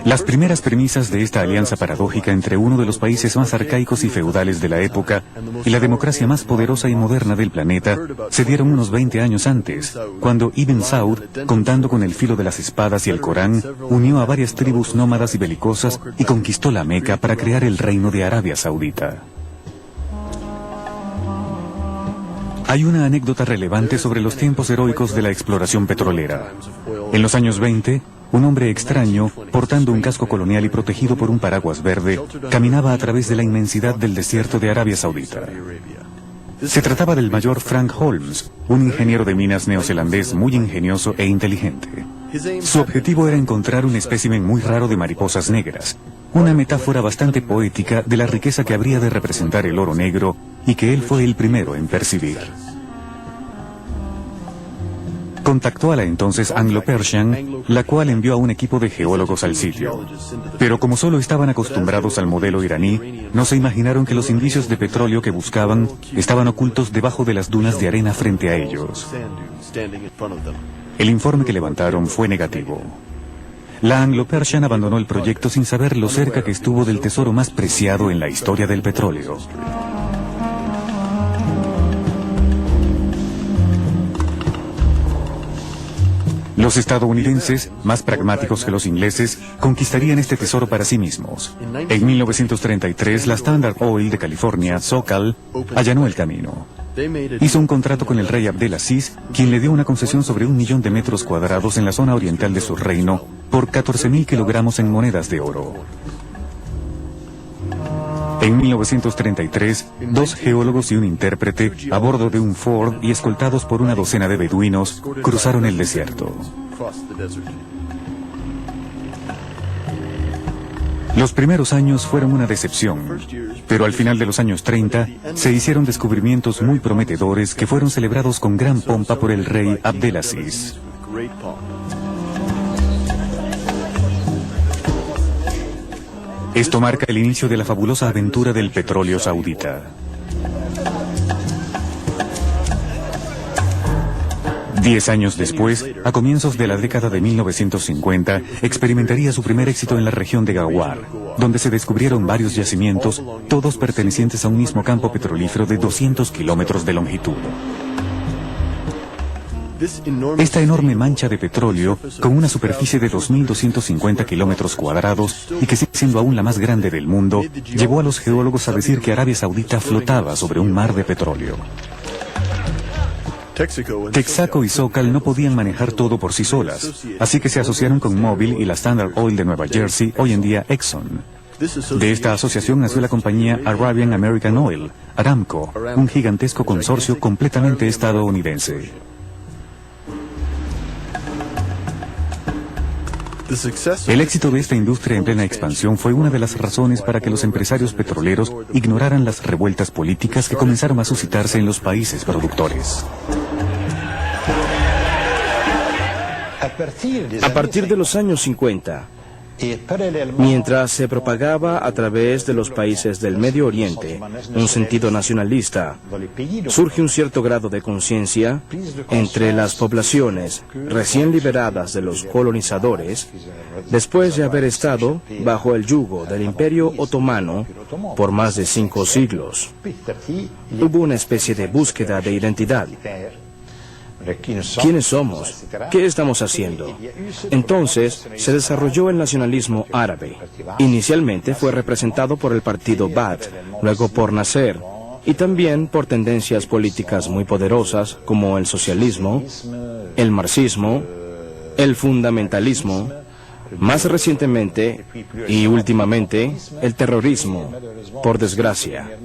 Las primeras premisas de esta alianza paradójica entre uno de los países más arcaicos y feudales de la época y la democracia más poderosa y moderna del planeta se dieron unos 20 años antes, cuando Ibn Saud, contando con el filo de las espadas y el Corán, unió a varias tribus nómadas y belicosas y conquistó la Meca para crear el reino de Arabia Saudita. Hay una anécdota relevante sobre los tiempos heroicos de la exploración petrolera. En los años 20, un hombre extraño, portando un casco colonial y protegido por un paraguas verde, caminaba a través de la inmensidad del desierto de Arabia Saudita. Se trataba del mayor Frank Holmes, un ingeniero de minas neozelandés muy ingenioso e inteligente. Su objetivo era encontrar un espécimen muy raro de mariposas negras, una metáfora bastante poética de la riqueza que habría de representar el oro negro y que él fue el primero en percibir. Contactó a la entonces Anglo-Persian, la cual envió a un equipo de geólogos al sitio. Pero como solo estaban acostumbrados al modelo iraní, no se imaginaron que los indicios de petróleo que buscaban estaban ocultos debajo de las dunas de arena frente a ellos. El informe que levantaron fue negativo. La Anglo-Persian abandonó el proyecto sin saber lo cerca que estuvo del tesoro más preciado en la historia del petróleo. Los estadounidenses, más pragmáticos que los ingleses, conquistarían este tesoro para sí mismos. En 1933, la Standard Oil de California, SoCal, allanó el camino. Hizo un contrato con el rey Abdelaziz, quien le dio una concesión sobre 1 millón de metros cuadrados en la zona oriental de su reino, por 14.000 kilogramos en monedas de oro. En 1933, 2 geólogos y un intérprete, a bordo de un Ford y escoltados por una docena de beduinos, cruzaron el desierto. Los primeros años fueron una decepción, pero al final de los años 30 se hicieron descubrimientos muy prometedores que fueron celebrados con gran pompa por el rey Abdelaziz. Esto marca el inicio de la fabulosa aventura del petróleo saudita. 10 años después, a comienzos de la década de 1950, experimentaría su primer éxito en la región de Ghawar, donde se descubrieron varios yacimientos, todos pertenecientes a un mismo campo petrolífero de 200 kilómetros de longitud. Esta enorme mancha de petróleo, con una superficie de 2.250 kilómetros cuadrados y que sigue siendo aún la más grande del mundo, llevó a los geólogos a decir que Arabia Saudita flotaba sobre un mar de petróleo. Texaco y SoCal no podían manejar todo por sí solas, así que se asociaron con Mobil y la Standard Oil de Nueva Jersey, hoy en día Exxon. De esta asociación nació la compañía Arabian American Oil, Aramco, un gigantesco consorcio completamente estadounidense. El éxito de esta industria en plena expansión fue una de las razones para que los empresarios petroleros ignoraran las revueltas políticas que comenzaron a suscitarse en los países productores. A partir de los años 50, mientras se propagaba a través de los países del Medio Oriente un sentido nacionalista, surge un cierto grado de conciencia entre las poblaciones recién liberadas de los colonizadores, después de haber estado bajo el yugo del Imperio Otomano por más de 5 siglos. Hubo una especie de búsqueda de identidad. ¿Quiénes somos? ¿Qué estamos haciendo? Entonces se desarrolló el nacionalismo árabe. Inicialmente fue representado por el partido Baath, luego por Nasser, y también por tendencias políticas muy poderosas como el socialismo, el marxismo, el fundamentalismo, más recientemente y últimamente el terrorismo, por desgracia.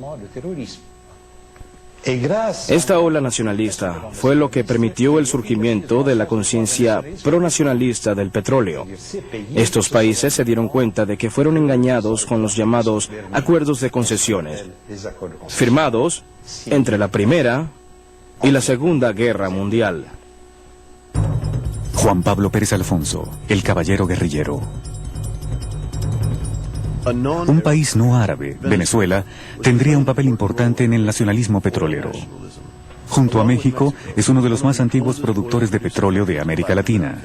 Esta ola nacionalista fue lo que permitió el surgimiento de la conciencia pronacionalista del petróleo. Estos países se dieron cuenta de que fueron engañados con los llamados acuerdos de concesiones, firmados entre la Primera y la Segunda Guerra Mundial. Juan Pablo Pérez Alfonso, el caballero guerrillero. Un país no árabe, Venezuela, tendría un papel importante en el nacionalismo petrolero. Junto a México, es uno de los más antiguos productores de petróleo de América Latina.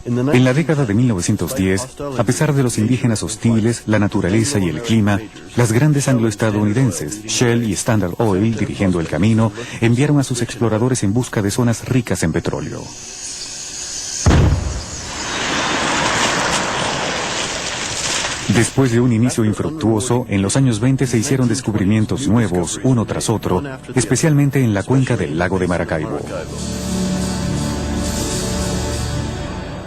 En la década de 1910, a pesar de los indígenas hostiles, la naturaleza y el clima, las grandes angloestadounidenses, Shell y Standard Oil, dirigiendo el camino, enviaron a sus exploradores en busca de zonas ricas en petróleo. Después de un inicio infructuoso, en los años 20 se hicieron descubrimientos nuevos, uno tras otro, especialmente en la cuenca del lago de Maracaibo.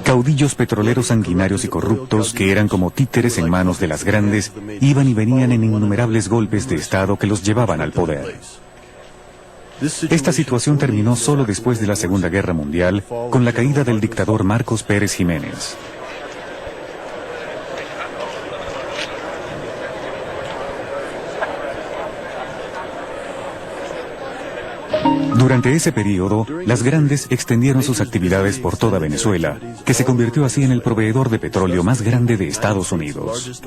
Caudillos petroleros sanguinarios y corruptos, que eran como títeres en manos de las grandes, iban y venían en innumerables golpes de Estado que los llevaban al poder. Esta situación terminó solo después de la Segunda Guerra Mundial, con la caída del dictador Marcos Pérez Jiménez. Durante ese periodo, las grandes extendieron sus actividades por toda Venezuela, que se convirtió así en el proveedor de petróleo más grande de Estados Unidos.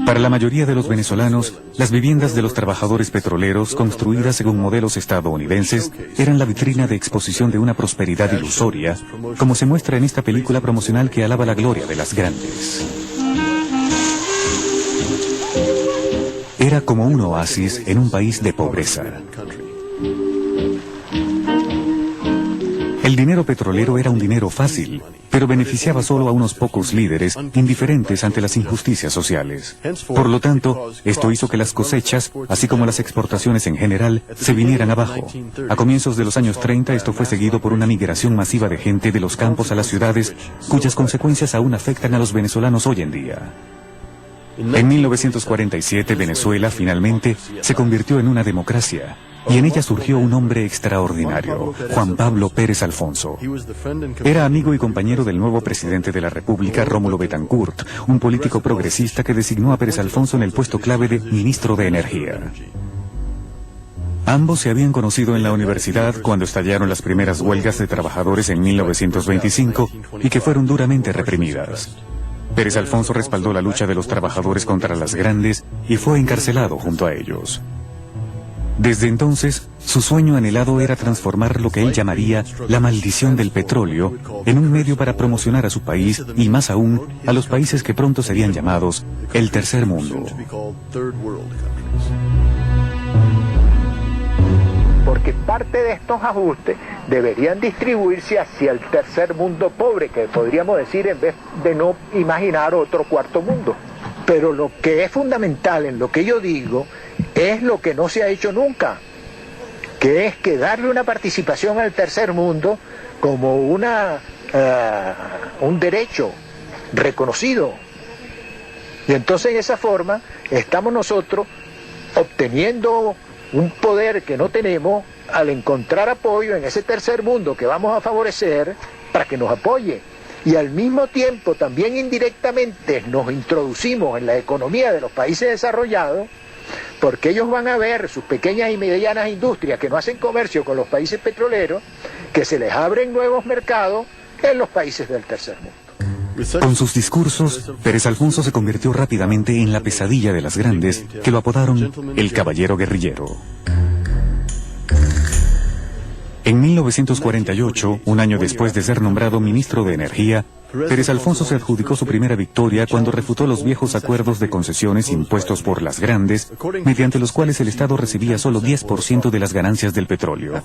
Para la mayoría de los venezolanos, las viviendas de los trabajadores petroleros, construidas según modelos estadounidenses, eran la vitrina de exposición de una prosperidad ilusoria, como se muestra en esta película promocional que alaba la gloria de las grandes. Era como un oasis en un país de pobreza. El dinero petrolero era un dinero fácil, pero beneficiaba solo a unos pocos líderes indiferentes ante las injusticias sociales. Por lo tanto, esto hizo que las cosechas, así como las exportaciones en general, se vinieran abajo. A comienzos de los años 30 esto fue seguido por una migración masiva de gente de los campos a las ciudades, cuyas consecuencias aún afectan a los venezolanos hoy en día. En 1947 Venezuela finalmente se convirtió en una democracia. Y en ella surgió un hombre extraordinario, Juan Pablo Pérez Alfonso. Era amigo y compañero del nuevo presidente de la República, Rómulo Betancourt, un político progresista que designó a Pérez Alfonso en el puesto clave de ministro de Energía. Ambos se habían conocido en la universidad cuando estallaron las primeras huelgas de trabajadores en 1925 y que fueron duramente reprimidas. Pérez Alfonso respaldó la lucha de los trabajadores contra las grandes y fue encarcelado junto a ellos. Desde entonces, su sueño anhelado era transformar lo que él llamaría la maldición del petróleo en un medio para promocionar a su país y más aún a los países que pronto serían llamados el Tercer Mundo. Porque parte de estos ajustes deberían distribuirse hacia el tercer mundo pobre, que podríamos decir en vez de no imaginar otro cuarto mundo. Pero lo que es fundamental en lo que yo digo es lo que no se ha hecho nunca, que es que darle una participación al tercer mundo como un derecho reconocido. Y entonces en esa forma estamos nosotros obteniendo un poder que no tenemos al encontrar apoyo en ese tercer mundo que vamos a favorecer para que nos apoye. Y al mismo tiempo también indirectamente nos introducimos en la economía de los países desarrollados, porque ellos van a ver sus pequeñas y medianas industrias que no hacen comercio con los países petroleros, que se les abren nuevos mercados en los países del tercer mundo. Con sus discursos, Pérez Alfonso se convirtió rápidamente en la pesadilla de las grandes, que lo apodaron el caballero guerrillero. En 1948, un año después de ser nombrado ministro de Energía, Pérez Alfonso se adjudicó su primera victoria cuando refutó los viejos acuerdos de concesiones impuestos por las grandes, mediante los cuales el Estado recibía solo 10% de las ganancias del petróleo.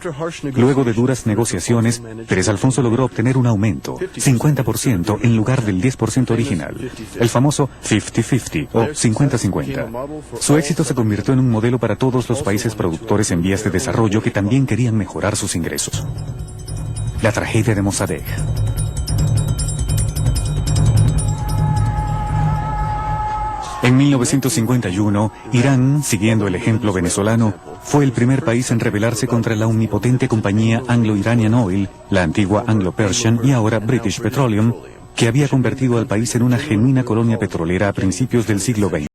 Luego de duras negociaciones, Pérez Alfonso logró obtener un aumento, 50% en lugar del 10% original, el famoso 50-50 o 50-50. Su éxito se convirtió en un modelo para todos los países productores en vías de desarrollo que también querían mejorar sus ingresos. La tragedia de Mossadegh. En 1951, Irán, siguiendo el ejemplo venezolano, fue el primer país en rebelarse contra la omnipotente compañía Anglo-Iranian Oil, la antigua Anglo-Persian y ahora British Petroleum, que había convertido al país en una genuina colonia petrolera a principios del siglo XX.